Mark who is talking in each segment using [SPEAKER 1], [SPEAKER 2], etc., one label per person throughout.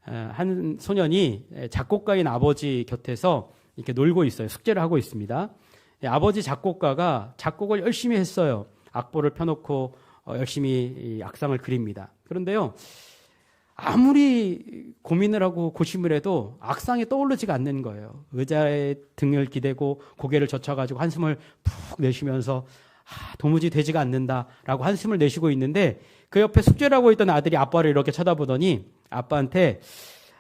[SPEAKER 1] 한 소년이 작곡가인 아버지 곁에서 이렇게 놀고 있어요. 숙제를 하고 있습니다. 아버지 작곡가가 작곡을 열심히 했어요. 악보를 펴놓고 열심히 악상을 그립니다. 그런데요, 아무리 고민을 하고 고심을 해도 악상이 떠오르지가 않는 거예요. 의자에 등을 기대고 고개를 젖혀가지고 한숨을 푹 내쉬면서 도무지 되지가 않는다라고 한숨을 내쉬고 있는데, 그 옆에 숙제를 하고 있던 아들이 아빠를 이렇게 쳐다보더니 아빠한테,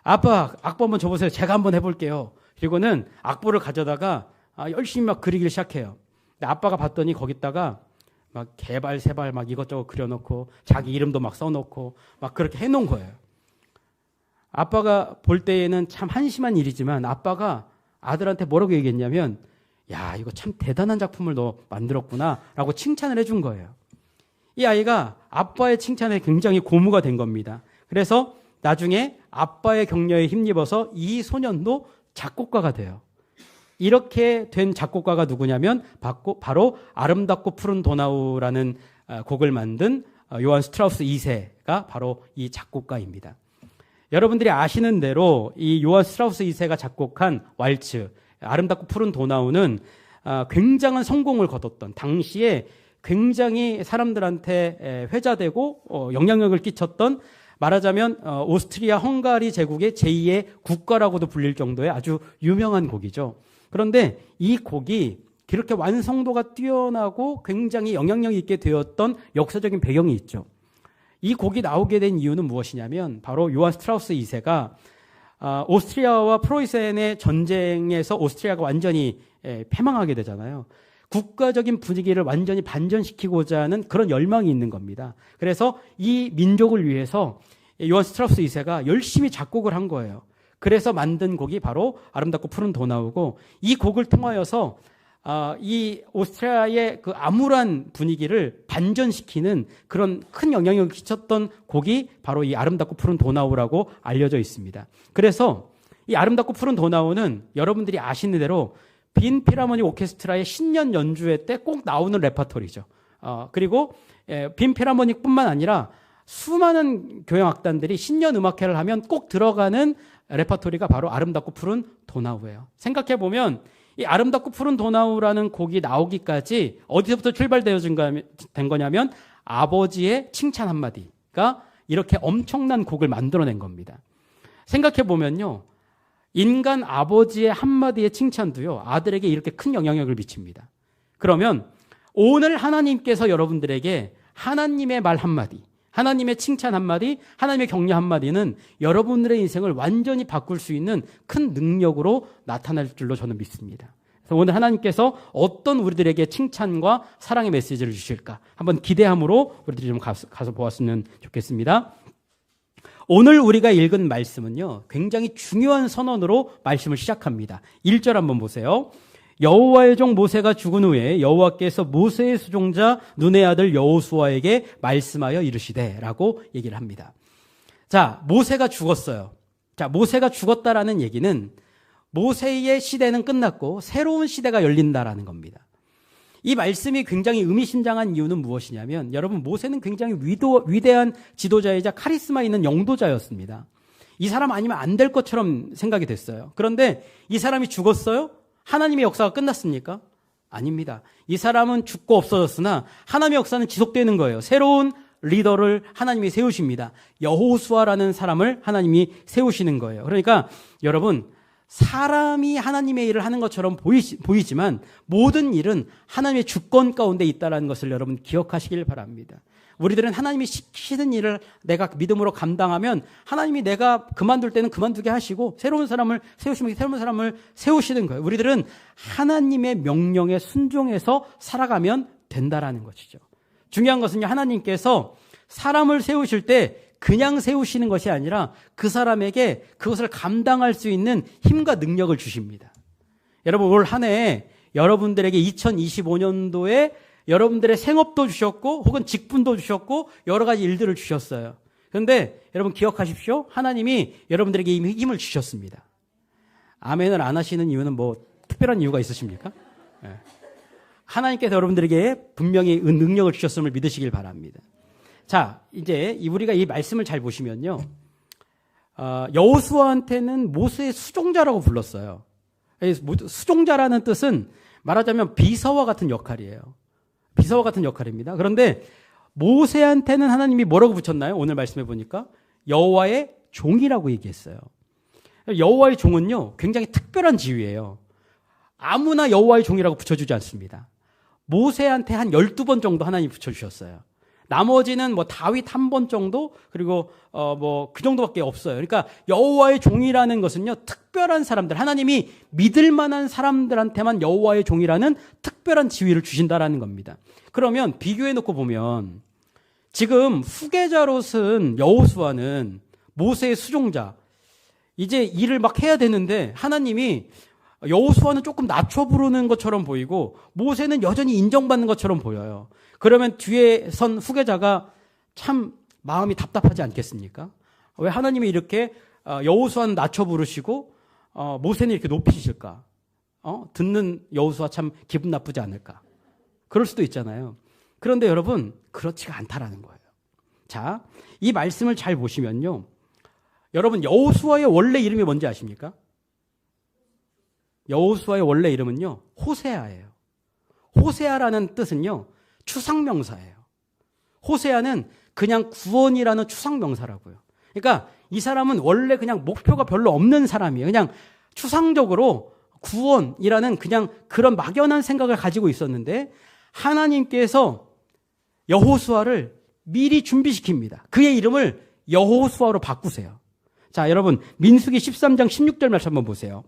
[SPEAKER 1] 아빠 악보 한번 줘보세요. 제가 한번 해볼게요. 그리고는 악보를 가져다가 열심히 막 그리기를 시작해요. 근데 아빠가 봤더니 거기다가 막 개발 세발 막 이것저것 그려놓고 자기 이름도 막 써놓고 막 그렇게 해놓은 거예요. 아빠가 볼 때에는 참 한심한 일이지만 아빠가 아들한테 뭐라고 얘기했냐면, 야, 이거 참 대단한 작품을 너 만들었구나 라고 칭찬을 해준 거예요. 이 아이가 아빠의 칭찬에 굉장히 고무가 된 겁니다. 그래서 나중에 아빠의 격려에 힘입어서 이 소년도 작곡가가 돼요. 이렇게 된 작곡가가 누구냐면 바로 아름답고 푸른 도나우라는 곡을 만든 요한 스트라우스 2세가 바로 이 작곡가입니다. 여러분들이 아시는 대로 이 요한 스트라우스 2세가 작곡한 왈츠 아름답고 푸른 도나우는 굉장한 성공을 거뒀던, 당시에 굉장히 사람들한테 회자되고 영향력을 끼쳤던, 말하자면 오스트리아 헝가리 제국의 제2의 국가라고도 불릴 정도의 아주 유명한 곡이죠. 그런데 이 곡이 그렇게 완성도가 뛰어나고 굉장히 영향력 있게 되었던 역사적인 배경이 있죠. 이 곡이 나오게 된 이유는 무엇이냐면 바로 요한 스트라우스 2세가 오스트리아와 프로이센의 전쟁에서 오스트리아가 완전히 패망하게 되잖아요. 국가적인 분위기를 완전히 반전시키고자 하는 그런 열망이 있는 겁니다. 그래서 이 민족을 위해서 요한 스트라우스 2세가 열심히 작곡을 한 거예요. 그래서 만든 곡이 바로 아름답고 푸른 도나우고, 이 곡을 통하여서 이 오스트리아의 그 암울한 분위기를 반전시키는 그런 큰 영향력을 끼쳤던 곡이 바로 이 아름답고 푸른 도나우라고 알려져 있습니다. 그래서 이 아름답고 푸른 도나우는 여러분들이 아시는 대로 빈 필하모닉 오케스트라의 신년 연주회 때 꼭 나오는 레퍼토리죠. 그리고 빈 필하모닉뿐만 아니라 수많은 교향악단들이 신년 음악회를 하면 꼭 들어가는 레퍼토리가 바로 아름답고 푸른 도나우예요. 생각해보면 이 아름답고 푸른 도나우라는 곡이 나오기까지 어디서부터 출발된 거냐면 아버지의 칭찬 한마디가 이렇게 엄청난 곡을 만들어낸 겁니다. 생각해보면요, 인간 아버지의 한마디의 칭찬도요, 아들에게 이렇게 큰 영향력을 미칩니다. 그러면 오늘 하나님께서 여러분들에게 하나님의 말 한마디, 하나님의 칭찬 한마디, 하나님의 격려 한마디는 여러분들의 인생을 완전히 바꿀 수 있는 큰 능력으로 나타날 줄로 저는 믿습니다. 그래서 오늘 하나님께서 어떤 우리들에게 칭찬과 사랑의 메시지를 주실까 한번 기대함으로 우리들이 좀 가서 보았으면 좋겠습니다. 오늘 우리가 읽은 말씀은요, 굉장히 중요한 선언으로 말씀을 시작합니다. 1절 한번 보세요. 여호와의 종 모세가 죽은 후에 여호와께서 모세의 수종자 눈의 아들 여호수아에게 말씀하여 이르시되 라고 얘기를 합니다. 자, 모세가 죽었어요. 자, 모세가 죽었다라는 얘기는 모세의 시대는 끝났고 새로운 시대가 열린다라는 겁니다. 이 말씀이 굉장히 의미심장한 이유는 무엇이냐면, 여러분, 모세는 굉장히 위대한 지도자이자 카리스마 있는 영도자였습니다. 이 사람 아니면 안 될 것처럼 생각이 됐어요. 그런데 이 사람이 죽었어요? 하나님의 역사가 끝났습니까? 아닙니다. 이 사람은 죽고 없어졌으나 하나님의 역사는 지속되는 거예요. 새로운 리더를 하나님이 세우십니다. 여호수아라는 사람을 하나님이 세우시는 거예요. 그러니까 여러분, 사람이 하나님의 일을 하는 것처럼 보이지만 모든 일은 하나님의 주권 가운데 있다는 것을 여러분 기억하시길 바랍니다. 우리들은 하나님이 시키는 일을 내가 믿음으로 감당하면 하나님이 내가 그만둘 때는 그만두게 하시고 새로운 사람을 세우시면 새로운 사람을 세우시는 거예요. 우리들은 하나님의 명령에 순종해서 살아가면 된다라는 것이죠. 중요한 것은요, 하나님께서 사람을 세우실 때 그냥 세우시는 것이 아니라 그 사람에게 그것을 감당할 수 있는 힘과 능력을 주십니다. 여러분, 올 한 해 여러분들에게 2025년도에 여러분들의 생업도 주셨고 혹은 직분도 주셨고 여러 가지 일들을 주셨어요. 그런데 여러분 기억하십시오. 하나님이 여러분들에게 이미 힘을 주셨습니다. 아멘을 안 하시는 이유는 뭐 특별한 이유가 있으십니까? 네. 하나님께서 여러분들에게 분명히 능력을 주셨음을 믿으시길 바랍니다. 자, 이제 우리가 이 말씀을 잘 보시면요, 여호수아한테는 모세의 수종자라고 불렀어요. 수종자라는 뜻은 말하자면 비서와 같은 역할이에요. 비서와 같은 역할입니다. 그런데 모세한테는 하나님이 뭐라고 붙였나요? 오늘 말씀해 보니까 여호와의 종이라고 얘기했어요. 여호와의 종은요, 굉장히 특별한 지위예요. 아무나 여호와의 종이라고 붙여주지 않습니다. 모세한테 한 12번 정도 하나님이 붙여주셨어요. 나머지는 뭐 다윗 한 번 정도, 그리고 그 정도밖에 없어요. 그러니까 여호와의 종이라는 것은요, 특별한 사람들, 하나님이 믿을 만한 사람들한테만 여호와의 종이라는 특별한 지위를 주신다라는 겁니다. 그러면 비교해 놓고 보면 지금 후계자로 쓴 여호수아는 모세의 수종자, 이제 일을 막 해야 되는데 하나님이 여호수아는 조금 낮춰 부르는 것처럼 보이고 모세는 여전히 인정받는 것처럼 보여요. 그러면 뒤에 선 후계자가 참 마음이 답답하지 않겠습니까? 왜 하나님이 이렇게 여호수아는 낮춰 부르시고 모세는 이렇게 높이실까? 듣는 여호수아 참 기분 나쁘지 않을까? 그럴 수도 있잖아요. 그런데 여러분, 그렇지가 않다라는 거예요. 자, 이 말씀을 잘 보시면요, 여러분 여호수아의 원래 이름이 뭔지 아십니까? 여호수아의 원래 이름은요, 호세아예요. 호세아라는 뜻은요, 추상명사예요. 호세아는 그냥 구원이라는 추상명사라고요. 그러니까 이 사람은 원래 그냥 목표가 별로 없는 사람이에요. 그냥 추상적으로 구원이라는 그냥 그런 막연한 생각을 가지고 있었는데 하나님께서 여호수아를 미리 준비시킵니다. 그의 이름을 여호수아로 바꾸세요. 자, 여러분 민수기 13장 16절 말씀 한번 보세요.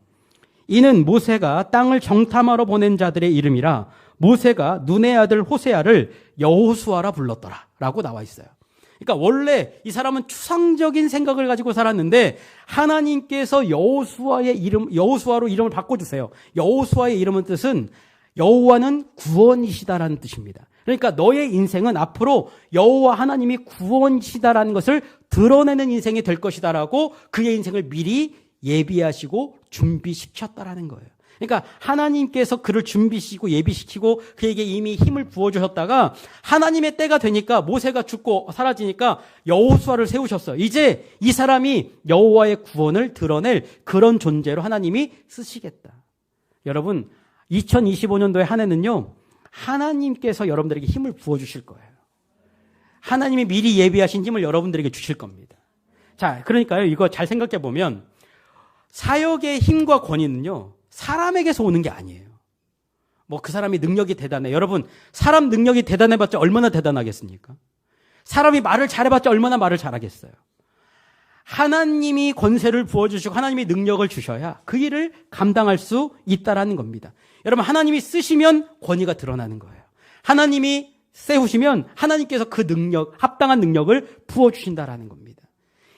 [SPEAKER 1] 이는 모세가 땅을 정탐하러 보낸 자들의 이름이라 모세가 눈의 아들 호세아를 여호수아라 불렀더라 라고 나와 있어요. 그러니까 원래 이 사람은 추상적인 생각을 가지고 살았는데 하나님께서 여호수아로 이름을 바꿔주세요. 여호수아의 이름은 뜻은 여호와는 구원이시다라는 뜻입니다. 그러니까 너의 인생은 앞으로 여호와 하나님이 구원이시다라는 것을 드러내는 인생이 될 것이다라고 그의 인생을 미리 예비하시고 준비시켰다라는 거예요. 그러니까 하나님께서 그를 준비시키고 예비시키고 그에게 이미 힘을 부어주셨다가 하나님의 때가 되니까 모세가 죽고 사라지니까 여호수아를 세우셨어요. 이제 이 사람이 여호와의 구원을 드러낼 그런 존재로 하나님이 쓰시겠다. 여러분 2025년도의 한 해는요, 하나님께서 여러분들에게 힘을 부어주실 거예요. 하나님이 미리 예비하신 힘을 여러분들에게 주실 겁니다. 자, 그러니까요, 이거 잘 생각해 보면 사역의 힘과 권위는요, 사람에게서 오는 게 아니에요. 뭐 그 사람이 능력이 대단해. 여러분, 사람 능력이 대단해봤자 얼마나 대단하겠습니까? 사람이 말을 잘해봤자 얼마나 말을 잘하겠어요. 하나님이 권세를 부어주시고 하나님이 능력을 주셔야 그 일을 감당할 수 있다라는 겁니다. 여러분, 하나님이 쓰시면 권위가 드러나는 거예요. 하나님이 세우시면 하나님께서 그 능력, 합당한 능력을 부어주신다라는 겁니다.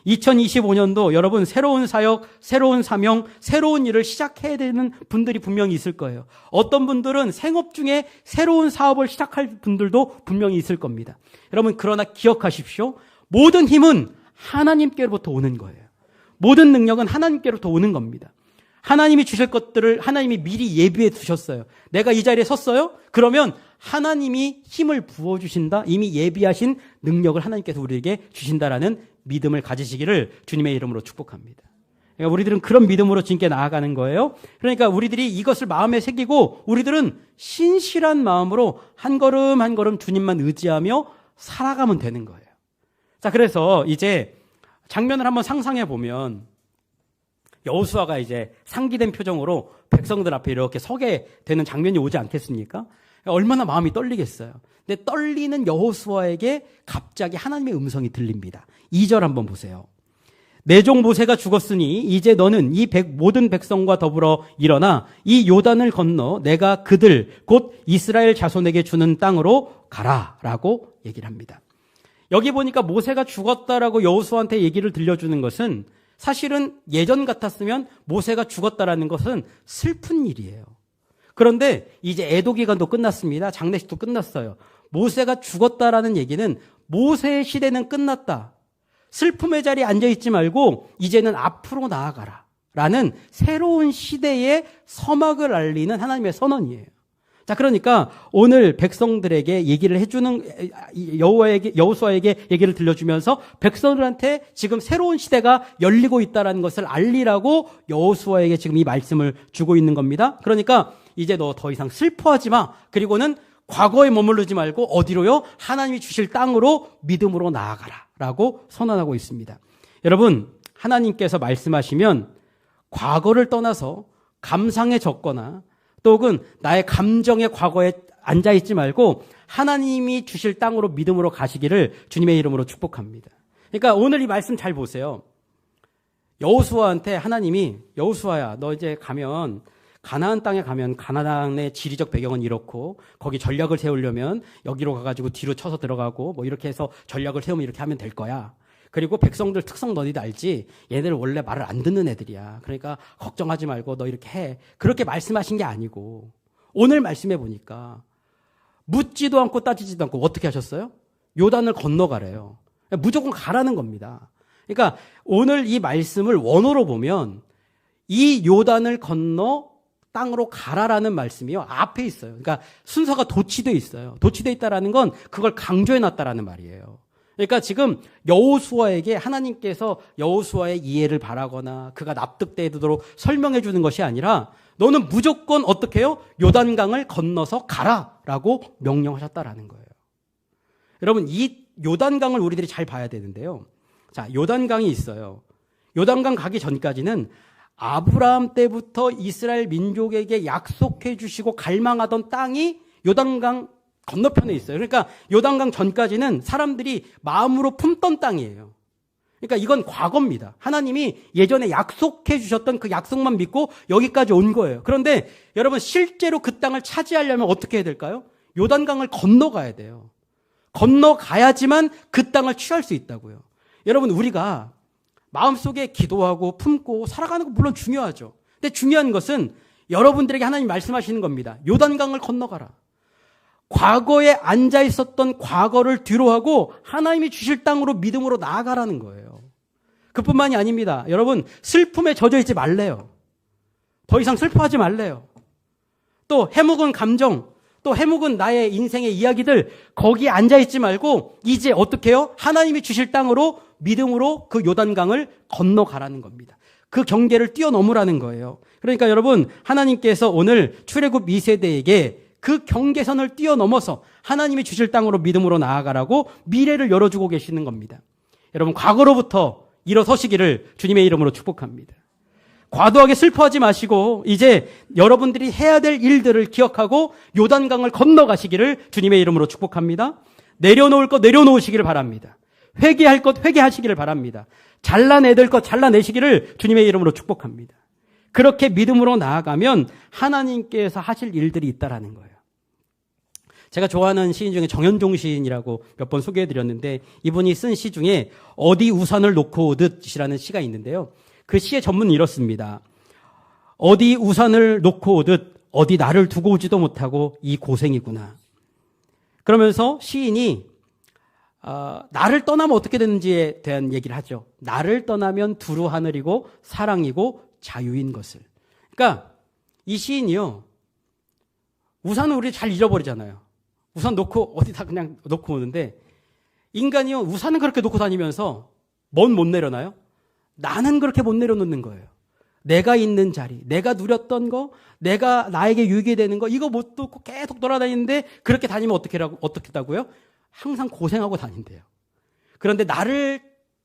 [SPEAKER 1] 2025년도 여러분 새로운 사역, 새로운 사명, 새로운 일을 시작해야 되는 분들이 분명히 있을 거예요. 어떤 분들은 생업 중에 새로운 사업을 시작할 분들도 분명히 있을 겁니다. 여러분, 그러나 기억하십시오. 모든 힘은 하나님께로부터 오는 거예요. 모든 능력은 하나님께로부터 오는 겁니다. 하나님이 주실 것들을 하나님이 미리 예비해 두셨어요. 내가 이 자리에 섰어요? 그러면 하나님이 힘을 부어주신다. 이미 예비하신 능력을 하나님께서 우리에게 주신다라는 믿음을 가지시기를 주님의 이름으로 축복합니다. 그러니까 우리들은 그런 믿음으로 주님께 나아가는 거예요. 그러니까 우리들이 이것을 마음에 새기고 우리들은 신실한 마음으로 한 걸음 한 걸음 주님만 의지하며 살아가면 되는 거예요. 자, 그래서 이제 장면을 한번 상상해 보면 여호수아가 이제 상기된 표정으로 백성들 앞에 이렇게 서게 되는 장면이 오지 않겠습니까? 얼마나 마음이 떨리겠어요. 근데 떨리는 여호수아에게 갑자기 하나님의 음성이 들립니다. 2절 한번 보세요. 내 종 모세가 죽었으니 이제 너는 이 모든 백성과 더불어 일어나 이 요단을 건너 내가 그들 곧 이스라엘 자손에게 주는 땅으로 가라라고 얘기를 합니다. 여기 보니까 모세가 죽었다라고 여호수아한테 얘기를 들려주는 것은 사실은 예전 같았으면 모세가 죽었다라는 것은 슬픈 일이에요. 그런데 이제 애도 기간도 끝났습니다. 장례식도 끝났어요. 모세가 죽었다라는 얘기는 모세의 시대는 끝났다. 슬픔의 자리에 앉아있지 말고 이제는 앞으로 나아가라 라는 새로운 시대의 서막을 알리는 하나님의 선언이에요. 자, 그러니까 오늘 백성들에게 얘기를 해주는 여호수아에게 얘기를 들려주면서 백성들한테 지금 새로운 시대가 열리고 있다는 것을 알리라고 여호수아에게 지금 이 말씀을 주고 있는 겁니다. 그러니까 이제 너 더 이상 슬퍼하지 마. 그리고는 과거에 머무르지 말고 어디로요? 하나님이 주실 땅으로 믿음으로 나아가라 라고 선언하고 있습니다. 여러분, 하나님께서 말씀하시면 과거를 떠나서 감상에 젖거나 또는 나의 감정의 과거에 앉아있지 말고 하나님이 주실 땅으로 믿음으로 가시기를 주님의 이름으로 축복합니다. 그러니까 오늘 이 말씀 잘 보세요. 여호수아한테 하나님이 여호수아야, 너 이제 가면 가나안 땅에 가면 가나안의 지리적 배경은 이렇고 거기 전략을 세우려면 여기로 가가지고 뒤로 쳐서 들어가고 뭐 이렇게 해서 전략을 세우면 이렇게 하면 될 거야. 그리고 백성들 특성 너희도 알지? 얘들 원래 말을 안 듣는 애들이야. 그러니까 걱정하지 말고 너 이렇게 해. 그렇게 말씀하신 게 아니고 오늘 말씀해 보니까 묻지도 않고 따지지도 않고 어떻게 하셨어요? 요단을 건너가래요. 무조건 가라는 겁니다. 그러니까 오늘 이 말씀을 원어로 보면 이 요단을 건너 땅으로 가라라는 말씀이요. 앞에 있어요. 그러니까 순서가 도치돼 있어요. 도치돼 있다라는 건 그걸 강조해 놨다라는 말이에요. 그러니까 지금 여호수아에게 하나님께서 여호수아의 이해를 바라거나 그가 납득되도록 설명해 주는 것이 아니라 너는 무조건 어떻게 해요? 요단강을 건너서 가라라고 명령하셨다라는 거예요. 여러분, 이 요단강을 우리들이 잘 봐야 되는데요. 자, 요단강이 있어요. 요단강 가기 전까지는 아브라함 때부터 이스라엘 민족에게 약속해 주시고 갈망하던 땅이 요단강 건너편에 있어요. 그러니까 요단강 전까지는 사람들이 마음으로 품던 땅이에요. 그러니까 이건 과거입니다. 하나님이 예전에 약속해 주셨던 그 약속만 믿고 여기까지 온 거예요. 그런데 여러분, 실제로 그 땅을 차지하려면 어떻게 해야 될까요? 요단강을 건너가야 돼요. 건너가야지만 그 땅을 취할 수 있다고요. 여러분, 우리가 마음속에 기도하고 품고 살아가는 거 물론 중요하죠. 근데 중요한 것은 여러분들에게 하나님 말씀하시는 겁니다. 요단강을 건너가라. 과거에 앉아 있었던 과거를 뒤로하고 하나님이 주실 땅으로 믿음으로 나아가라는 거예요. 그뿐만이 아닙니다. 여러분, 슬픔에 젖어 있지 말래요. 더 이상 슬퍼하지 말래요. 또 해묵은 감정, 또 해묵은 나의 인생의 이야기들 거기에 앉아 있지 말고 이제 어떻게 해요? 하나님이 주실 땅으로 믿음으로 그 요단강을 건너가라는 겁니다. 그 경계를 뛰어넘으라는 거예요. 그러니까 여러분, 하나님께서 오늘 출애굽 2세대에게 그 경계선을 뛰어넘어서 하나님이 주실 땅으로 믿음으로 나아가라고 미래를 열어주고 계시는 겁니다. 여러분, 과거로부터 일어서시기를 주님의 이름으로 축복합니다. 과도하게 슬퍼하지 마시고 이제 여러분들이 해야 될 일들을 기억하고 요단강을 건너가시기를 주님의 이름으로 축복합니다. 내려놓을 것 내려놓으시기를 바랍니다. 회개할 것 회개하시기를 바랍니다. 잘라내될 것 잘라내시기를 주님의 이름으로 축복합니다. 그렇게 믿음으로 나아가면 하나님께서 하실 일들이 있다라는 거예요. 제가 좋아하는 시인 중에 정현종 시인이라고 몇 번 소개해드렸는데 이분이 쓴 시 중에 어디 우산을 놓고 오듯이라는 시가 있는데요. 그 시의 전문은 이렇습니다. 어디 우산을 놓고 오듯 어디 나를 두고 오지도 못하고 이 고생이구나. 그러면서 시인이 나를 떠나면 어떻게 되는지에 대한 얘기를 하죠. 나를 떠나면 두루 하늘이고 사랑이고 자유인 것을. 그러니까 이 시인이요. 우산은 우리 잘 잃어버리잖아요. 우산 놓고 어디다 그냥 놓고 오는데 인간이요. 우산은 그렇게 놓고 다니면서 못 내려놔요? 나는 그렇게 못 내려놓는 거예요. 내가 있는 자리, 내가 누렸던 거, 내가 나에게 유익이 되는 거 이거 못 놓고 계속 돌아다니는데 그렇게 다니면 어떻겠다고요? 항상 고생하고 다닌대요. 그런데 나를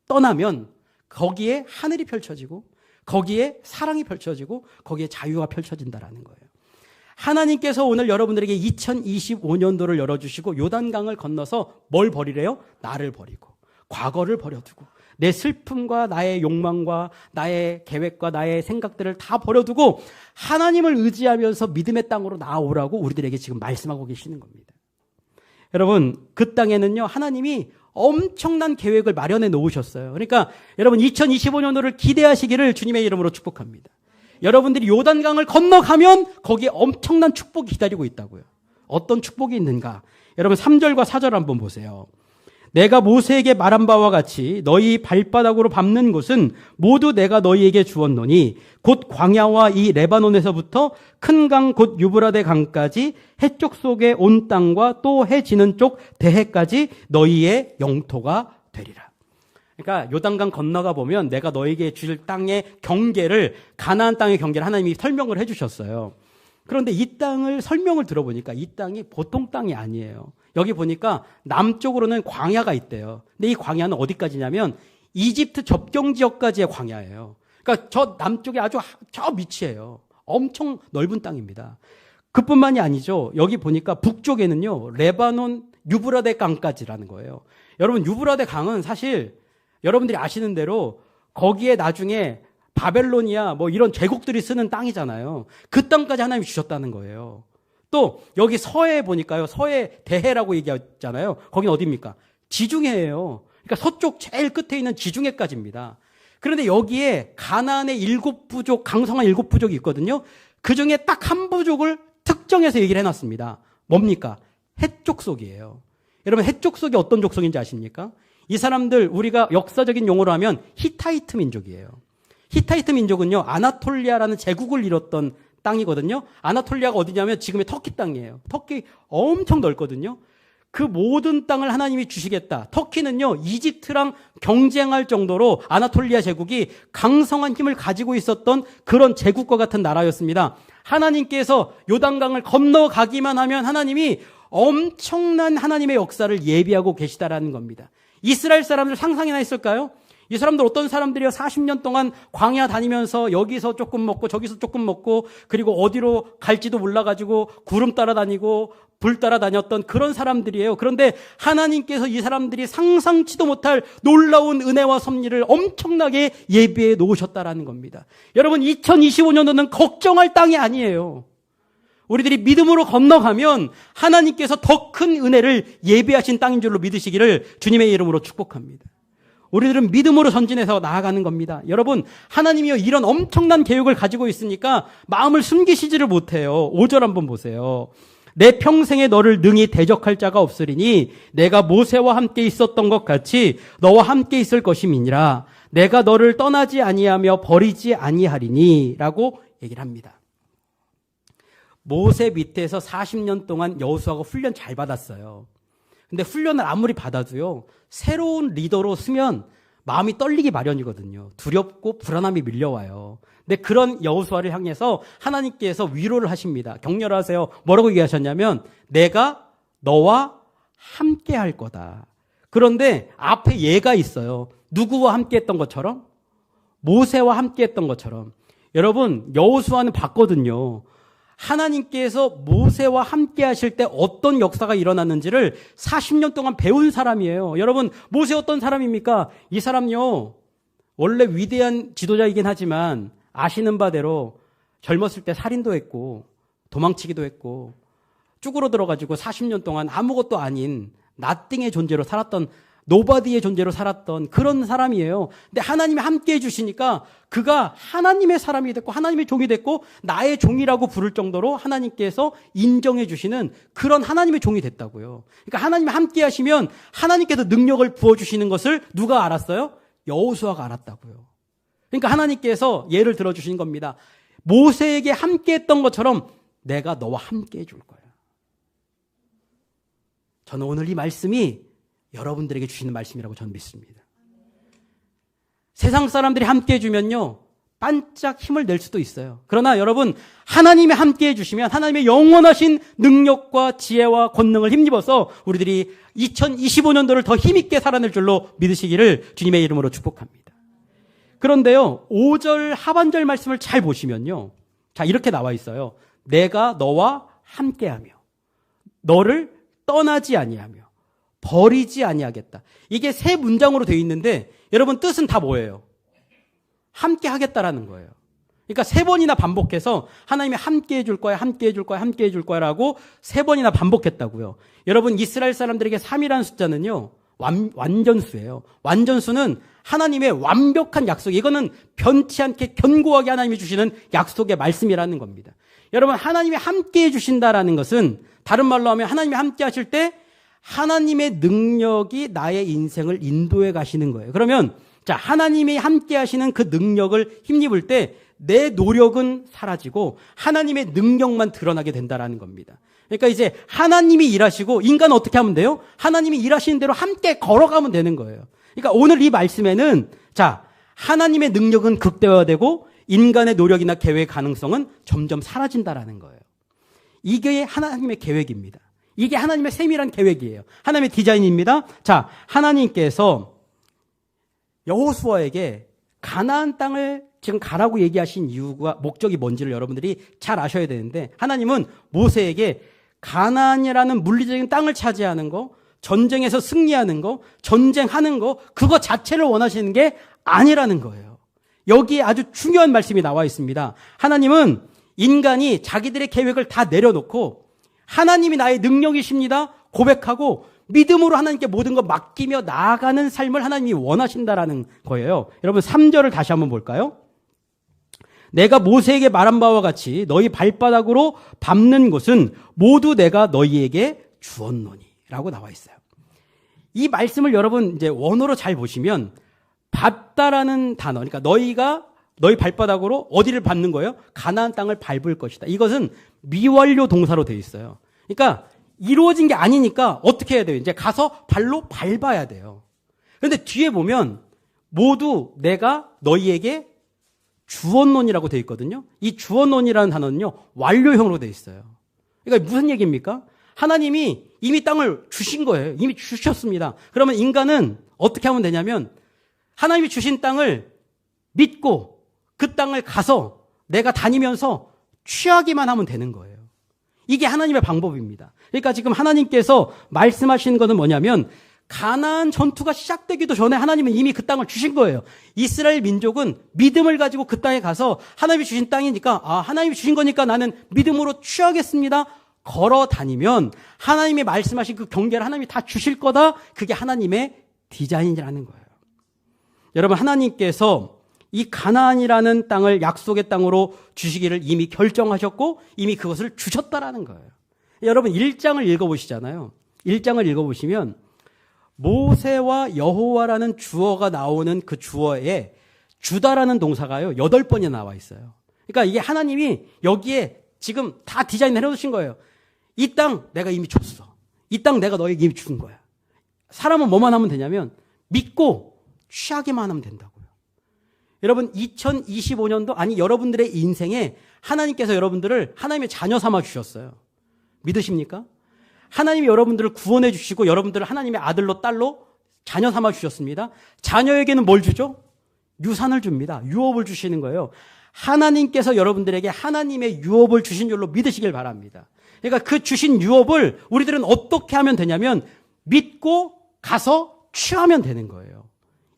[SPEAKER 1] 떠나면 거기에 하늘이 펼쳐지고 거기에 사랑이 펼쳐지고 거기에 자유가 펼쳐진다라는 거예요. 하나님께서 오늘 여러분들에게 2025년도를 열어주시고 요단강을 건너서 뭘 버리래요? 나를 버리고 과거를 버려두고 내 슬픔과 나의 욕망과 나의 계획과 나의 생각들을 다 버려두고 하나님을 의지하면서 믿음의 땅으로 나아오라고 우리들에게 지금 말씀하고 계시는 겁니다. 여러분, 그 땅에는요, 하나님이 엄청난 계획을 마련해 놓으셨어요. 그러니까 여러분 2025년도를 기대하시기를 주님의 이름으로 축복합니다. 여러분들이 요단강을 건너가면 거기에 엄청난 축복이 기다리고 있다고요. 어떤 축복이 있는가? 여러분 3절과 4절 한번 보세요. 내가 모세에게 말한 바와 같이 너희 발바닥으로 밟는 곳은 모두 내가 너희에게 주었노니 곧 광야와 이 레바논에서부터 큰 강 곧 유브라데 강까지 해쪽 속에 온 땅과 또 해 지는 쪽 대해까지 너희의 영토가 되리라. 그러니까 요단강 건너가 보면 내가 너에게 줄 땅의 경계를, 가나안 땅의 경계를 하나님이 설명을 해 주셨어요. 그런데 이 땅을 설명을 들어보니까 이 땅이 보통 땅이 아니에요. 여기 보니까 남쪽으로는 광야가 있대요. 근데 이 광야는 어디까지냐면 이집트 접경 지역까지의 광야예요. 그러니까 저 남쪽에 아주 저 밑이에요. 엄청 넓은 땅입니다. 그뿐만이 아니죠. 여기 보니까 북쪽에는요, 레바논 유브라데 강까지라는 거예요. 여러분, 유브라데 강은 사실 여러분들이 아시는 대로 거기에 나중에 바벨로니아 뭐 이런 제국들이 쓰는 땅이잖아요. 그 땅까지 하나님이 주셨다는 거예요. 또 여기 서해에 보니까요, 서해 대해라고 얘기했잖아요. 거긴 어디입니까? 지중해예요. 그러니까 서쪽 제일 끝에 있는 지중해까지입니다. 그런데 여기에 가나안의 7부족, 강성한 7부족이 있거든요. 그 중에 딱 한 부족을 특정해서 얘기를 해놨습니다. 뭡니까? 헷족속이에요. 여러분, 헷족속이 어떤 족속인지 아십니까? 이 사람들, 우리가 역사적인 용어로 하면 히타이트 민족이에요. 히타이트 민족은요, 아나톨리아라는 제국을 이뤘던 땅이거든요. 아나톨리아가 어디냐면 지금의 터키 땅이에요. 터키 엄청 넓거든요. 그 모든 땅을 하나님이 주시겠다. 터키는요, 이집트랑 경쟁할 정도로 아나톨리아 제국이 강성한 힘을 가지고 있었던 그런 제국과 같은 나라였습니다. 하나님께서 요단강을 건너가기만 하면 하나님이 엄청난 하나님의 역사를 예비하고 계시다라는 겁니다. 이스라엘 사람들 상상이나 했을까요? 이 사람들 어떤 사람들이요? 40년 동안 광야 다니면서 여기서 조금 먹고 저기서 조금 먹고 그리고 어디로 갈지도 몰라가지고 구름 따라다니고 불 따라다녔던 그런 사람들이에요. 그런데 하나님께서 이 사람들이 상상치도 못할 놀라운 은혜와 섭리를 엄청나게 예비해 놓으셨다라는 겁니다. 여러분, 2025년도는 걱정할 땅이 아니에요. 우리들이 믿음으로 건너가면 하나님께서 더 큰 은혜를 예비하신 땅인 줄로 믿으시기를 주님의 이름으로 축복합니다. 우리들은 믿음으로 전진해서 나아가는 겁니다. 여러분, 하나님이요, 이런 엄청난 계획을 가지고 있으니까 마음을 숨기시지를 못해요. 5절 한번 보세요. 내 평생에 너를 능히 대적할 자가 없으리니 내가 모세와 함께 있었던 것 같이 너와 함께 있을 것임이니라. 내가 너를 떠나지 아니하며 버리지 아니하리니 라고 얘기를 합니다. 모세 밑에서 40년 동안 여호수아가 훈련 잘 받았어요. 근데 훈련을 아무리 받아도요, 새로운 리더로 쓰면 마음이 떨리기 마련이거든요. 두렵고 불안함이 밀려와요. 근데 그런 여호수아를 향해서 하나님께서 위로를 하십니다. 격려를 하세요. 뭐라고 얘기하셨냐면 내가 너와 함께 할 거다. 그런데 앞에 예가 있어요. 누구와 함께 했던 것처럼? 모세와 함께 했던 것처럼. 여러분, 여호수아는 봤거든요. 하나님께서 모세와 함께 하실 때 어떤 역사가 일어났는지를 40년 동안 배운 사람이에요. 여러분, 모세 어떤 사람입니까? 이 사람요, 원래 위대한 지도자이긴 하지만 아시는 바대로 젊었을 때 살인도 했고 도망치기도 했고 쭈그러들어가지고 40년 동안 아무것도 아닌 나띵의 존재로 살았던, 노바디의 존재로 살았던 그런 사람이에요. 근데 하나님이 함께 해주시니까 그가 하나님의 사람이 됐고 하나님의 종이 됐고 나의 종이라고 부를 정도로 하나님께서 인정해 주시는 그런 하나님의 종이 됐다고요. 그러니까 하나님이 함께 하시면 하나님께서 능력을 부어주시는 것을 누가 알았어요? 여호수아가 알았다고요. 그러니까 하나님께서 예를 들어주신 겁니다. 모세에게 함께 했던 것처럼 내가 너와 함께 해줄 거야. 저는 오늘 이 말씀이 여러분들에게 주시는 말씀이라고 저는 믿습니다. 세상 사람들이 함께 해주면요, 반짝 힘을 낼 수도 있어요. 그러나 여러분, 하나님이 함께 해주시면 하나님의 영원하신 능력과 지혜와 권능을 힘입어서 우리들이 2025년도를 더 힘있게 살아낼 줄로 믿으시기를 주님의 이름으로 축복합니다. 그런데요, 5절 하반절 말씀을 잘 보시면요, 자, 이렇게 나와 있어요. 내가 너와 함께하며 너를 떠나지 아니하며 버리지 아니하겠다. 이게 세 문장으로 되어 있는데 여러분, 뜻은 다 뭐예요? 함께 하겠다라는 거예요. 그러니까 세 번이나 반복해서 하나님이 함께 해줄 거야, 함께 해줄 거야, 함께 해줄 거야라고 세 번이나 반복했다고요. 여러분, 이스라엘 사람들에게 3이라는 숫자는요, 완전수예요. 완전수는 하나님의 완벽한 약속, 이거는 변치 않게 견고하게 하나님이 주시는 약속의 말씀이라는 겁니다. 여러분, 하나님이 함께 해주신다라는 것은 다른 말로 하면 하나님이 함께 하실 때 하나님의 능력이 나의 인생을 인도해 가시는 거예요. 그러면 자, 하나님이 함께 하시는 그 능력을 힘입을 때 내 노력은 사라지고 하나님의 능력만 드러나게 된다라는 겁니다. 그러니까 이제 하나님이 일하시고 인간은 어떻게 하면 돼요? 하나님이 일하시는 대로 함께 걸어가면 되는 거예요. 그러니까 오늘 이 말씀에는 자, 하나님의 능력은 극대화되고 인간의 노력이나 계획 가능성은 점점 사라진다라는 거예요. 이게 하나님의 계획입니다. 이게 하나님의 세밀한 계획이에요. 하나님의 디자인입니다. 자, 하나님께서 여호수아에게 가나안 땅을 지금 가라고 얘기하신 이유가 목적이 뭔지를 여러분들이 잘 아셔야 되는데 하나님은 모세에게 가나안이라는 물리적인 땅을 차지하는 거, 전쟁에서 승리하는 거, 전쟁하는 거 그거 자체를 원하시는 게 아니라는 거예요. 여기에 아주 중요한 말씀이 나와 있습니다. 하나님은 인간이 자기들의 계획을 다 내려놓고 하나님이 나의 능력이십니다 고백하고 믿음으로 하나님께 모든 걸 맡기며 나아가는 삶을 하나님이 원하신다라는 거예요. 여러분 3절을 다시 한번 볼까요? 내가 모세에게 말한 바와 같이 너희 발바닥으로 밟는 곳은 모두 내가 너희에게 주었노니 라고 나와 있어요. 이 말씀을 여러분 이제 원어로 잘 보시면 밟다라는 단어, 그러니까 너희가 너희 발바닥으로 어디를 밟는 거예요? 가나안 땅을 밟을 것이다. 이것은 미완료 동사로 되어 있어요. 그러니까 이루어진 게 아니니까 어떻게 해야 돼요? 이제 가서 발로 밟아야 돼요. 그런데 뒤에 보면 모두 내가 너희에게 주었노니라고 되어 있거든요. 이 주었노니라는 단어는요, 완료형으로 되어 있어요. 그러니까 무슨 얘기입니까? 하나님이 이미 땅을 주신 거예요. 이미 주셨습니다. 그러면 인간은 어떻게 하면 되냐면 하나님이 주신 땅을 믿고 그 땅을 가서 내가 다니면서 취하기만 하면 되는 거예요. 이게 하나님의 방법입니다. 그러니까 지금 하나님께서 말씀하시는 것은 뭐냐면 가나안 전투가 시작되기도 전에 하나님은 이미 그 땅을 주신 거예요. 이스라엘 민족은 믿음을 가지고 그 땅에 가서 하나님이 주신 땅이니까 하나님이 주신 거니까 나는 믿음으로 취하겠습니다. 걸어 다니면 하나님이 말씀하신 그 경계를 하나님이 다 주실 거다. 그게 하나님의 디자인이라는 거예요. 여러분 하나님께서 이 가나안이라는 땅을 약속의 땅으로 주시기를 이미 결정하셨고 이미 그것을 주셨다라는 거예요. 여러분 1장을 읽어보시잖아요. 1장을 읽어보시면 모세와 여호와라는 주어가 나오는 그 주어에 주다라는 동사가요 8번이나 나와 있어요. 그러니까 이게 하나님이 여기에 지금 다 디자인 해놓으신 거예요. 이 땅 내가 이미 줬어. 이 땅 내가 너에게 이미 준 거야. 사람은 뭐만 하면 되냐면 믿고 취하기만 하면 된다고요. 여러분 2025년도 아니 여러분들의 인생에 하나님께서 여러분들을 하나님의 자녀 삼아 주셨어요. 믿으십니까? 하나님이 여러분들을 구원해 주시고 여러분들을 하나님의 아들로 딸로 자녀 삼아 주셨습니다. 자녀에게는 뭘 주죠? 유산을 줍니다. 유업을 주시는 거예요. 하나님께서 여러분들에게 하나님의 유업을 주신 줄로 믿으시길 바랍니다. 그러니까 그 주신 유업을 우리들은 어떻게 하면 되냐면 믿고 가서 취하면 되는 거예요.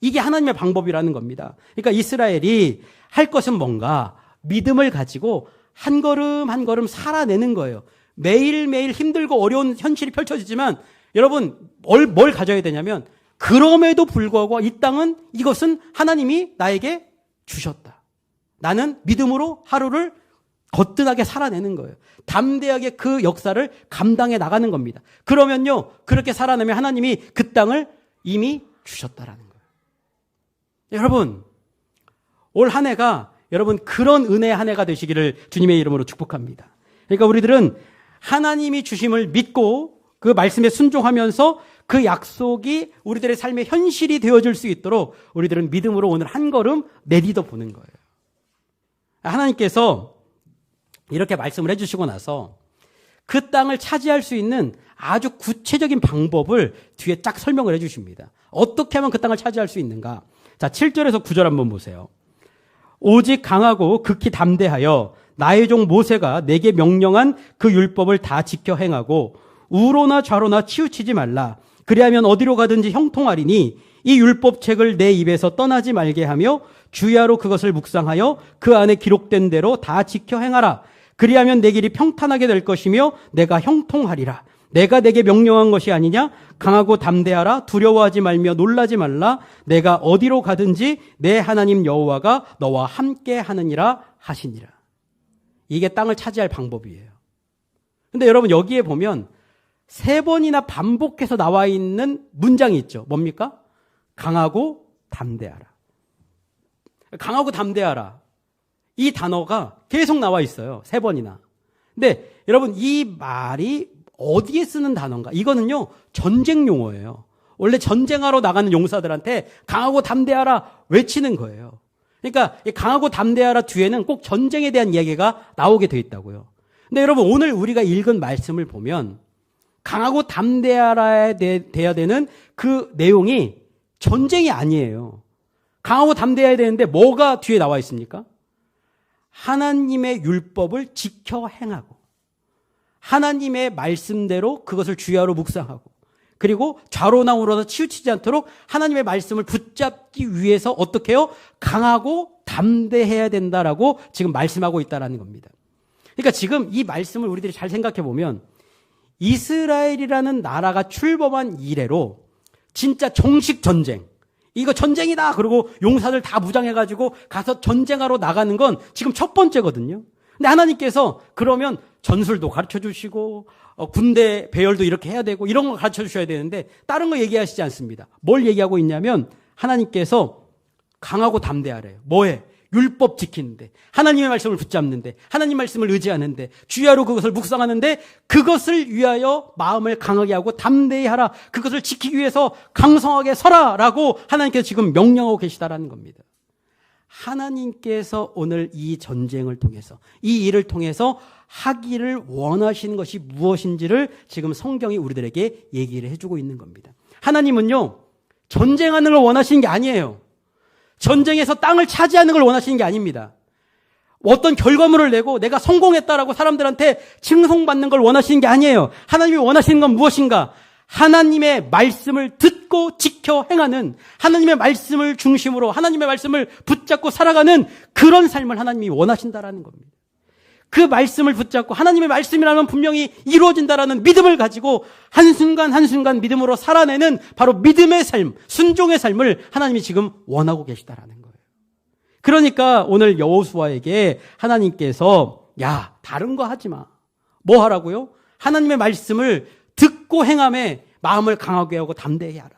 [SPEAKER 1] 이게 하나님의 방법이라는 겁니다. 그러니까 이스라엘이 할 것은 뭔가 믿음을 가지고 한 걸음 한 걸음 살아내는 거예요. 매일매일 힘들고 어려운 현실이 펼쳐지지만 여러분 뭘 가져야 되냐면 그럼에도 불구하고 이 땅은 이것은 하나님이 나에게 주셨다. 나는 믿음으로 하루를 거뜬하게 살아내는 거예요. 담대하게 그 역사를 감당해 나가는 겁니다. 그러면요 그렇게 살아내면 하나님이 그 땅을 이미 주셨다라는 거예요. 여러분 올 한 해가 여러분 그런 은혜의 한 해가 되시기를 주님의 이름으로 축복합니다. 그러니까 우리들은 하나님이 주심을 믿고 그 말씀에 순종하면서 그 약속이 우리들의 삶의 현실이 되어질 수 있도록 우리들은 믿음으로 오늘 한 걸음 내딛어 보는 거예요. 하나님께서 이렇게 말씀을 해주시고 나서 그 땅을 차지할 수 있는 아주 구체적인 방법을 뒤에 쫙 설명을 해주십니다. 어떻게 하면 그 땅을 차지할 수 있는가? 자, 7절에서 9절 한번 보세요. 오직 강하고 극히 담대하여 나의 종 모세가 내게 명령한 그 율법을 다 지켜 행하고 우로나 좌로나 치우치지 말라. 그리하면 어디로 가든지 형통하리니 이 율법책을 내 입에서 떠나지 말게 하며 주야로 그것을 묵상하여 그 안에 기록된 대로 다 지켜 행하라. 그리하면 내 길이 평탄하게 될 것이며 내가 형통하리라. 내가 내게 명령한 것이 아니냐? 강하고 담대하라. 두려워하지 말며 놀라지 말라. 내가 어디로 가든지 내 하나님 여호와가 너와 함께 하느니라 하시니라. 이게 땅을 차지할 방법이에요. 근데 여러분 여기에 보면 3번이나 반복해서 나와 있는 문장이 있죠. 뭡니까? 강하고 담대하라. 강하고 담대하라. 이 단어가 계속 나와 있어요. 3번이나. 근데 여러분, 이 말이 어디에 쓰는 단어인가? 이거는요, 전쟁 용어예요. 원래 전쟁하러 나가는 용사들한테 강하고 담대하라 외치는 거예요. 그러니까 이 강하고 담대하라 뒤에는 꼭 전쟁에 대한 이야기가 나오게 돼 있다고요. 근데 여러분, 오늘 우리가 읽은 말씀을 보면 강하고 담대하라에 돼야 되는 그 내용이 전쟁이 아니에요. 강하고 담대해야 되는데 뭐가 뒤에 나와 있습니까? 하나님의 율법을 지켜 행하고 하나님의 말씀대로 그것을 주야로 묵상하고 그리고 좌로나 우로나 치우치지 않도록 하나님의 말씀을 붙잡기 위해서 어떻게 해요? 강하고 담대해야 된다라고 지금 말씀하고 있다는 겁니다. 그러니까 지금 이 말씀을 우리들이 잘 생각해 보면 이스라엘이라는 나라가 출범한 이래로 진짜 정식 전쟁, 이거 전쟁이다 그리고 용사들 다 무장해가지고 가서 전쟁하러 나가는 건 지금 첫 번째거든요. 근데 하나님께서 그러면 전술도 가르쳐 주시고 군대 배열도 이렇게 해야 되고 이런 거 가르쳐 주셔야 되는데 다른 거 얘기하시지 않습니다. 뭘 얘기하고 있냐면 하나님께서 강하고 담대하래요. 뭐해? 율법 지키는데, 하나님의 말씀을 붙잡는데, 하나님 말씀을 의지하는데, 주야로 그것을 묵상하는데, 그것을 위하여 마음을 강하게 하고 담대히 하라. 그것을 지키기 위해서 강성하게 서라라고 하나님께서 지금 명령하고 계시다라는 겁니다. 하나님께서 오늘 이 전쟁을 통해서, 이 일을 통해서 하기를 원하시는 것이 무엇인지를 지금 성경이 우리들에게 얘기를 해주고 있는 겁니다. 하나님은요, 전쟁하는 걸 원하시는 게 아니에요. 전쟁에서 땅을 차지하는 걸 원하시는 게 아닙니다. 어떤 결과물을 내고 내가 성공했다라고 사람들한테 칭송받는 걸 원하시는 게 아니에요. 하나님이 원하시는 건 무엇인가? 하나님의 말씀을 듣고 지켜 행하는, 하나님의 말씀을 중심으로 하나님의 말씀을 붙잡고 살아가는 그런 삶을 하나님이 원하신다라는 겁니다. 그 말씀을 붙잡고 하나님의 말씀이라면 분명히 이루어진다라는 믿음을 가지고 한순간 한순간 믿음으로 살아내는 바로 믿음의 삶, 순종의 삶을 하나님이 지금 원하고 계시다라는 거예요. 그러니까 오늘 여호수아에게 하나님께서 야, 다른 거 하지 마. 뭐 하라고요? 하나님의 말씀을 듣고 행함에 마음을 강하게 하고 담대히 하라.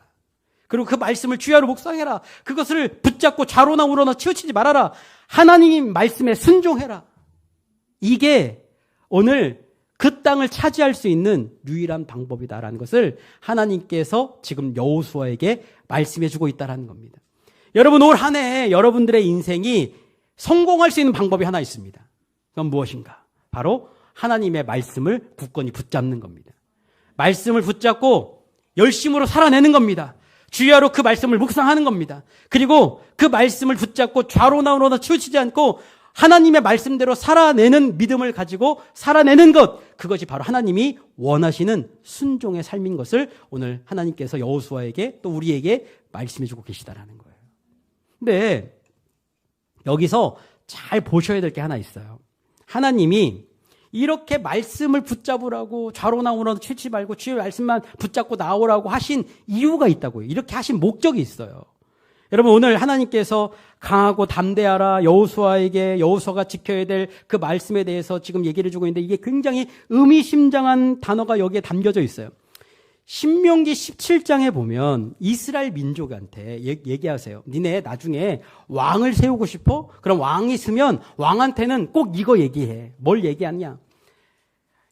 [SPEAKER 1] 그리고 그 말씀을 주야로 묵상해라. 그것을 붙잡고 좌로나 우로나 치우치지 말아라. 하나님 말씀에 순종해라. 이게 오늘 그 땅을 차지할 수 있는 유일한 방법이다라는 것을 하나님께서 지금 여호수아에게 말씀해 주고 있다는 겁니다. 여러분, 올 한 해 여러분들의 인생이 성공할 수 있는 방법이 하나 있습니다. 그건 무엇인가? 바로 하나님의 말씀을 굳건히 붙잡는 겁니다. 말씀을 붙잡고 열심으로 살아내는 겁니다. 주야로 그 말씀을 묵상하는 겁니다. 그리고 그 말씀을 붙잡고 좌로나 우로나 치우치지 않고 하나님의 말씀대로 살아내는 믿음을 가지고 살아내는 것, 그것이 바로 하나님이 원하시는 순종의 삶인 것을 오늘 하나님께서 여호수아에게 또 우리에게 말씀해 주고 계시다라는 거예요. 근데 여기서 잘 보셔야 될 게 하나 있어요. 하나님이 이렇게 말씀을 붙잡으라고 좌로나 우로나 치우치지 말고 주의 말씀만 붙잡고 나오라고 하신 이유가 있다고요. 이렇게 하신 목적이 있어요. 여러분, 오늘 하나님께서 강하고 담대하라 여호수아에게 여호수아가 지켜야 될 그 말씀에 대해서 지금 얘기를 해주고 있는데 이게 굉장히 의미심장한 단어가 여기에 담겨져 있어요. 신명기 17장에 보면 이스라엘 민족한테 얘기하세요. 니네 나중에 왕을 세우고 싶어? 그럼 왕이 있으면 왕한테는 꼭 이거 얘기해. 뭘 얘기하냐?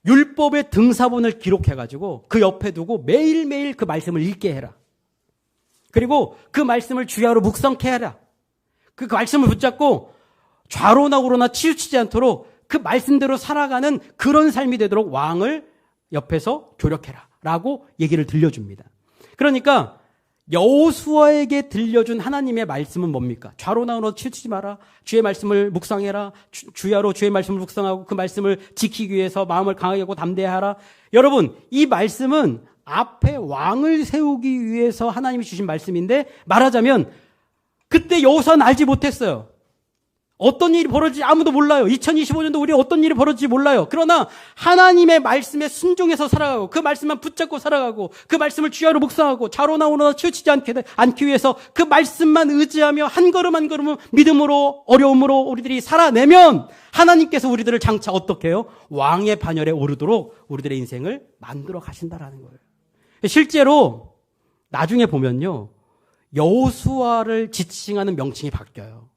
[SPEAKER 1] 율법의 등사본을 기록해가지고 그 옆에 두고 매일매일 그 말씀을 읽게 해라. 그리고 그 말씀을 주야로 묵상케 하라. 그 말씀을 붙잡고 좌로나 우로나 치우치지 않도록 그 말씀대로 살아가는 그런 삶이 되도록 왕을 옆에서 조력해라 라고 얘기를 들려줍니다. 그러니까 여호수아에게 들려준 하나님의 말씀은 뭡니까? 좌로나 우로나 치우치지 마라. 주의 말씀을 묵상해라. 주야로 주의 말씀을 묵상하고 그 말씀을 지키기 위해서 마음을 강하게 하고 담대하라. 여러분, 이 말씀은 앞에 왕을 세우기 위해서 하나님이 주신 말씀인데 말하자면 그때 여호수아는 알지 못했어요. 어떤 일이 벌어질지 아무도 몰라요. 2025년도 우리 어떤 일이 벌어질지 몰라요. 그러나 하나님의 말씀에 순종해서 살아가고 그 말씀만 붙잡고 살아가고 그 말씀을 주야로 묵상하고 좌로나 우로나 치우치지 않기 위해서 그 말씀만 의지하며 한 걸음 한 걸음은 믿음으로 어려움으로 우리들이 살아내면 하나님께서 우리들을 장차 어떻게 해요? 왕의 반열에 오르도록 우리들의 인생을 만들어 가신다라는 거예요. 실제로 나중에 보면요. 여호수아를 지칭하는 명칭이 바뀌어요.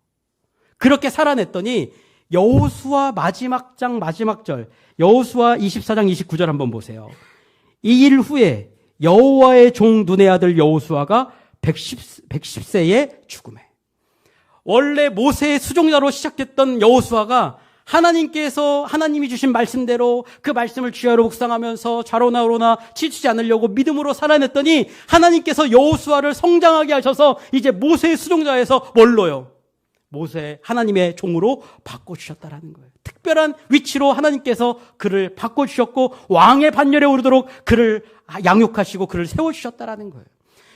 [SPEAKER 1] 그렇게 살아냈더니 여호수아 마지막 장 마지막 절 여호수아 24장 29절 한번 보세요. 이 일 후에 여호와의 종 눈의 아들 여호수아가 110세에 죽음에. 원래 모세의 수종자로 시작됐던 여호수아가 하나님이 주신 말씀대로 그 말씀을 주야로 묵상하면서 좌로나 우로나 치우치지 않으려고 믿음으로 살아냈더니 하나님께서 여호수아를 성장하게 하셔서 이제 모세의 수종자에서 뭘로요? 모세 하나님의 종으로 바꿔주셨다라는 거예요. 특별한 위치로 하나님께서 그를 바꿔주셨고 왕의 반열에 오르도록 그를 양육하시고 그를 세워주셨다라는 거예요.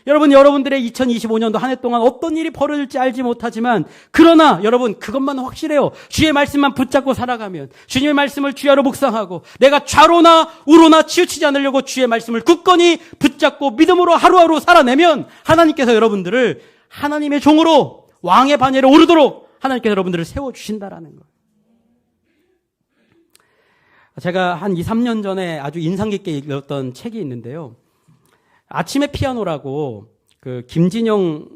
[SPEAKER 1] 여러분들의 2025년도 한 해 동안 어떤 일이 벌어질지 알지 못하지만 그러나 여러분 그것만 확실해요. 주의 말씀만 붙잡고 살아가면 주님의 말씀을 주야로 묵상하고 내가 좌로나 우로나 치우치지 않으려고 주의 말씀을 굳건히 붙잡고 믿음으로 하루하루 살아내면 하나님께서 여러분들을 하나님의 종으로 왕의 반열에 오르도록 하나님께서 여러분들을 세워주신다라는 거예요. 제가 한 2, 3년 전에 아주 인상 깊게 읽었던 책이 있는데요. 아침의 피아노라고 그 김진영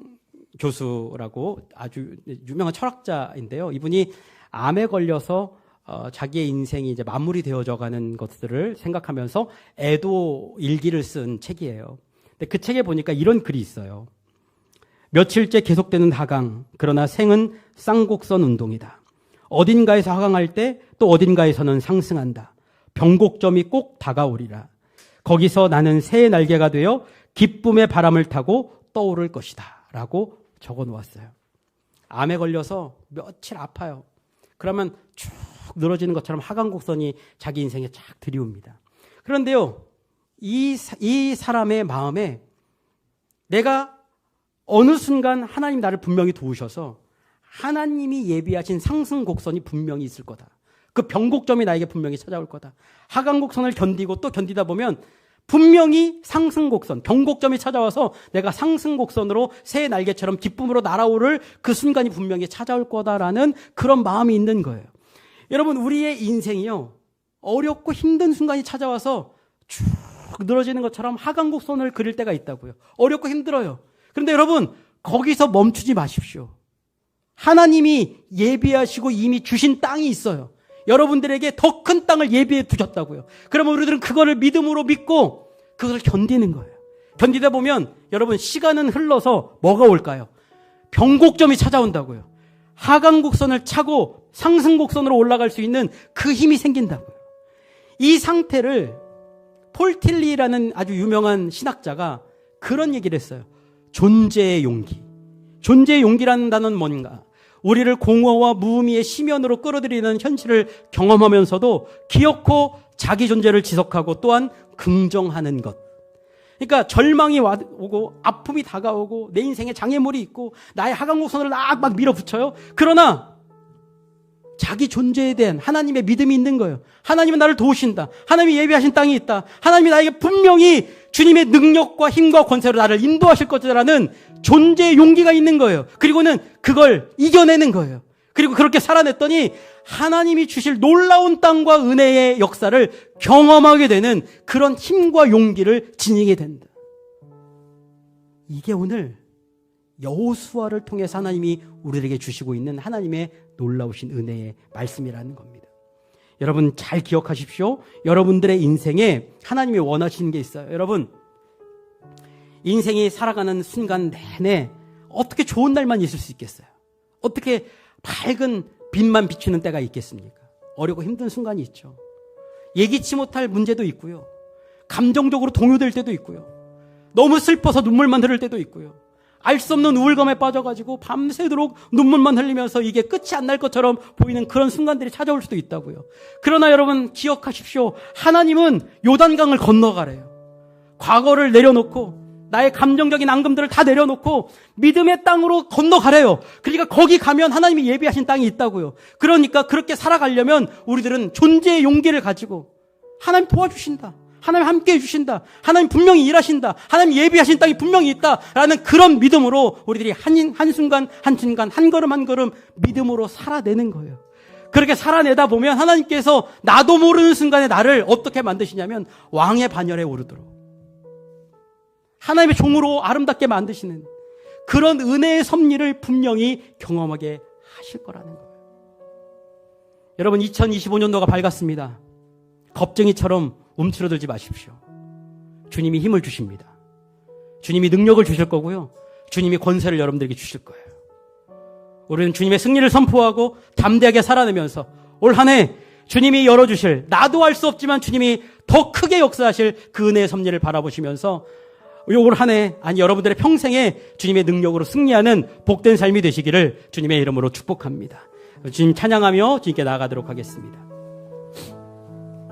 [SPEAKER 1] 교수라고 아주 유명한 철학자인데요. 이분이 암에 걸려서 자기의 인생이 이제 마무리되어져 가는 것들을 생각하면서 애도 일기를 쓴 책이에요. 근데 그 책에 보니까 이런 글이 있어요. 며칠째 계속되는 하강, 그러나 생은 쌍곡선 운동이다. 어딘가에서 하강할 때 또 어딘가에서는 상승한다. 변곡점이 꼭 다가오리라. 거기서 나는 새의 날개가 되어 기쁨의 바람을 타고 떠오를 것이다. 라고 적어 놓았어요. 암에 걸려서 며칠 아파요. 그러면 쭉 늘어지는 것처럼 하강곡선이 자기 인생에 쫙 들이옵니다. 그런데요, 이 사람의 마음에 내가 어느 순간 하나님 나를 분명히 도우셔서 하나님이 예비하신 상승 곡선이 분명히 있을 거다. 그 변곡점이 나에게 분명히 찾아올 거다. 하강곡선을 견디고 또 견디다 보면 분명히 상승 곡선, 변곡점이 찾아와서 내가 상승 곡선으로 새의 날개처럼 기쁨으로 날아오를 그 순간이 분명히 찾아올 거다라는 그런 마음이 있는 거예요. 여러분, 우리의 인생이요, 어렵고 힘든 순간이 찾아와서 쭉 늘어지는 것처럼 하강곡선을 그릴 때가 있다고요. 어렵고 힘들어요. 그런데 여러분, 거기서 멈추지 마십시오. 하나님이 예비하시고 이미 주신 땅이 있어요. 여러분들에게 더 큰 땅을 예비해 두셨다고요. 그러면 우리들은 그거를 믿음으로 믿고 그것을 견디는 거예요. 견디다 보면 여러분 시간은 흘러서 뭐가 올까요? 변곡점이 찾아온다고요. 하강곡선을 차고 상승곡선으로 올라갈 수 있는 그 힘이 생긴다고요. 이 상태를 폴 틸리라는 아주 유명한 신학자가 그런 얘기를 했어요. 존재의 용기. 존재의 용기라는 단어는 뭔가? 우리를 공허와 무의미의 심연으로 끌어들이는 현실을 경험하면서도 기어코 자기 존재를 지속하고 또한 긍정하는 것. 그러니까 절망이 오고 아픔이 다가오고 내 인생에 장애물이 있고 나의 하강곡선을 막 밀어붙여요. 그러나 자기 존재에 대한 하나님의 믿음이 있는 거예요. 하나님은 나를 도우신다. 하나님이 예비하신 땅이 있다. 하나님이 나에게 분명히 주님의 능력과 힘과 권세로 나를 인도하실 것이라는 존재의 용기가 있는 거예요. 그리고는 그걸 이겨내는 거예요. 그리고 그렇게 살아냈더니 하나님이 주실 놀라운 땅과 은혜의 역사를 경험하게 되는 그런 힘과 용기를 지니게 된다. 이게 오늘 여호수아를 통해서 하나님이 우리에게 주시고 있는 하나님의 놀라우신 은혜의 말씀이라는 겁니다. 여러분 잘 기억하십시오. 여러분들의 인생에 하나님이 원하시는 게 있어요. 여러분 인생이 살아가는 순간 내내 어떻게 좋은 날만 있을 수 있겠어요? 어떻게 밝은 빛만 비추는 때가 있겠습니까? 어렵고 힘든 순간이 있죠. 예기치 못할 문제도 있고요. 감정적으로 동요될 때도 있고요. 너무 슬퍼서 눈물만 흐를 때도 있고요. 알 수 없는 우울감에 빠져가지고 밤새도록 눈물만 흘리면서 이게 끝이 안 날 것처럼 보이는 그런 순간들이 찾아올 수도 있다고요. 그러나 여러분 기억하십시오. 하나님은 요단강을 건너가래요. 과거를 내려놓고 나의 감정적인 앙금들을 다 내려놓고 믿음의 땅으로 건너가래요. 그러니까 거기 가면 하나님이 예비하신 땅이 있다고요. 그러니까 그렇게 살아가려면 우리들은 존재의 용기를 가지고 하나님 도와주신다. 하나님 함께 해주신다. 하나님 분명히 일하신다. 하나님 예비하신 땅이 분명히 있다라는 그런 믿음으로 우리들이 한순간 한순간 한 걸음 한 걸음 믿음으로 살아내는 거예요. 그렇게 살아내다 보면 하나님께서 나도 모르는 순간에 나를 어떻게 만드시냐면 왕의 반열에 오르도록 하나님의 종으로 아름답게 만드시는 그런 은혜의 섭리를 분명히 경험하게 하실 거라는 거예요. 여러분 2025년도가 밝았습니다. 겁쟁이처럼 움츠러들지 마십시오. 주님이 힘을 주십니다. 주님이 능력을 주실 거고요. 주님이 권세를 여러분들에게 주실 거예요. 우리는 주님의 승리를 선포하고 담대하게 살아내면서 올 한 해 주님이 열어주실 나도 알 수 없지만 주님이 더 크게 역사하실 그 은혜의 섭리를 바라보시면서 올 한 해 아니 여러분들의 평생에 주님의 능력으로 승리하는 복된 삶이 되시기를 주님의 이름으로 축복합니다. 주님 찬양하며 주님께 나아가도록 하겠습니다.